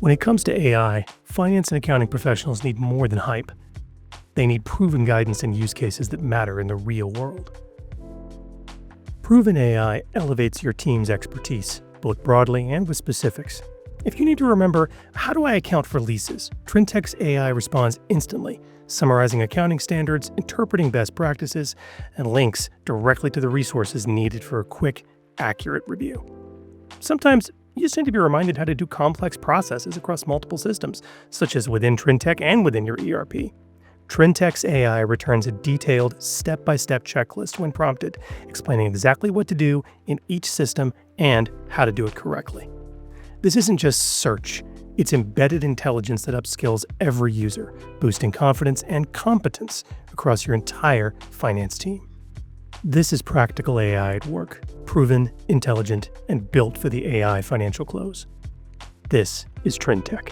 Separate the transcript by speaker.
Speaker 1: When it comes to AI, finance and accounting professionals need more than hype. They need proven guidance and use cases that matter in the real world. Proven AI elevates your team's expertise, both broadly and with specifics. If you need to remember, how do I account for leases? Trintech's AI responds instantly, summarizing accounting standards, interpreting best practices, and links directly to the resources needed for a quick, accurate review. Sometimes you just need to be reminded how to do complex processes across multiple systems, such as within Trintech and within your ERP. Trintech's AI returns a detailed, step-by-step checklist when prompted, explaining exactly what to do in each system and how to do it correctly. This isn't just search, it's embedded intelligence that upskills every user, boosting confidence and competence across your entire finance team. This is practical AI at work, proven, intelligent, and built for the AI financial close. This is Trintech.